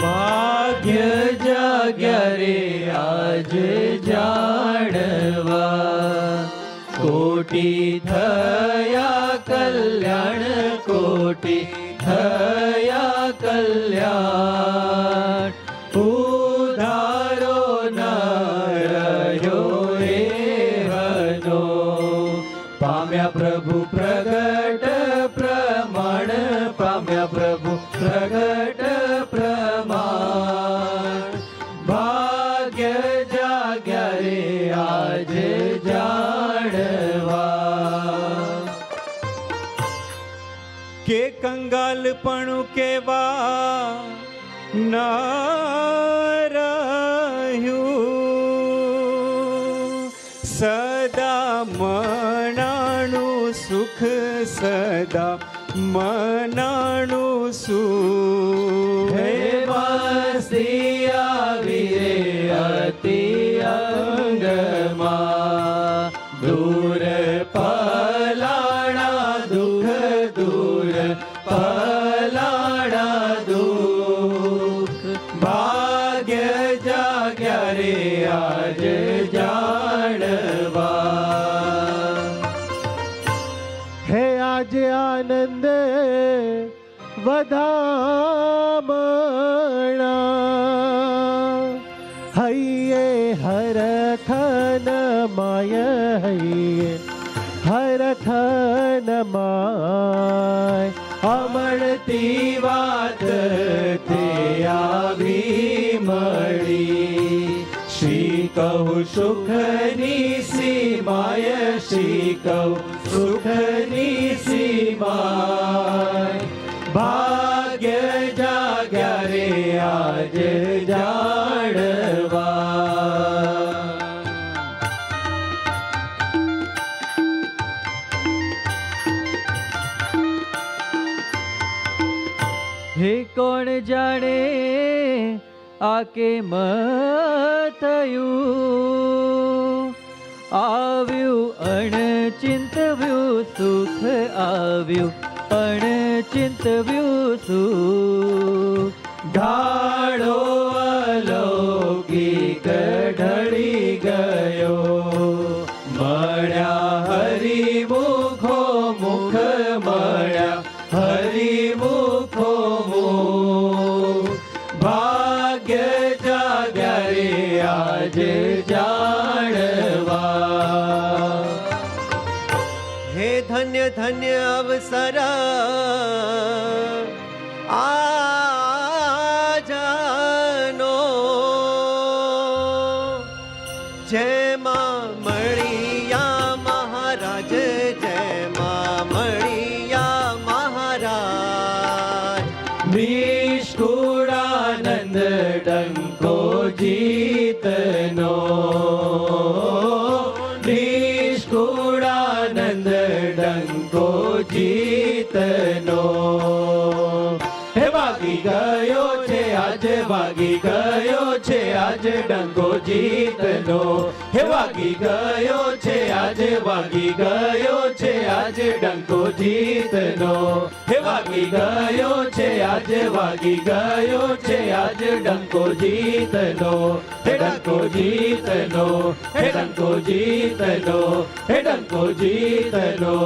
ભાગ્ય જાગ્યા રે આજ જાણવા, કોટી થયા કલ્યાણ, કોટી થયા કલ્યાણ. ઉધારો ન રહ્યો એહનો, પામ્યા પ્રભુ પ્રગટ પ્રમાણ, પામ્યા પ્રભુ પ્રગટ પ્રમાણ. ભાગ્ય જાગ્યા રે આજ જાણવા, કે કંગાલપણું કેવા ન રહ્યું, સદા મનાણું સુખ, સદા મનાણું સુખ. હે મસ્તી આવી રે અતિ અંગમાં, દૂર પલાણા દુઃખ, દૂર પલાણા દુઃખ. ભાગ્ય જાગ્યા રે આજ જાણવા, હે આજે આનંદ વધામણા, હૈયે હરખન માય, હૈયે હરખન માય. અમળતી વાત તે આવી મળી, શ્રી કહું સુખની સીમાય, શ્રી કહું સુખની સીમાય. ભાગ્ય જાગ્યા રે આજ જાણવા, હે કોણ જાણે આ કેમ થયું, આવ્યું અણચિંતવ્યું સુખ, આવ્યું અણચિંતવ્યું સુખ. ઢાળો અલૌકિક ઢળી ગયો, મળ્યા હરિમુખો મુખ, મળ્યા હરિમુખો મુખ. ભાગ્ય જાગ્યા રે આજ જાણવા, હે ધન્ય ધન્ય અવસર આજનો, જેમાં મળ્યા મહારાજ, જેમાં મળ્યા મહારાજ. નિષ્કુળાનંદ ડંકો જીતનો, નિષ્કુળાનંદ ડંકો જીતનો. હે વાગી ગયો છે આજે, વાગી ગયો છે આજે ડંકો જીતનો. હે વાગી ગયો છે આજે, વાગી ગયો છે આજે ડંકો જીતનો. હે વાગી ગયો છે આજે, વાગી ગયો છે આજે ડંકો જીતનો. હે ડંકો જીતનો, હે ડંકો જીતનો, હે ડંકો જીતનો.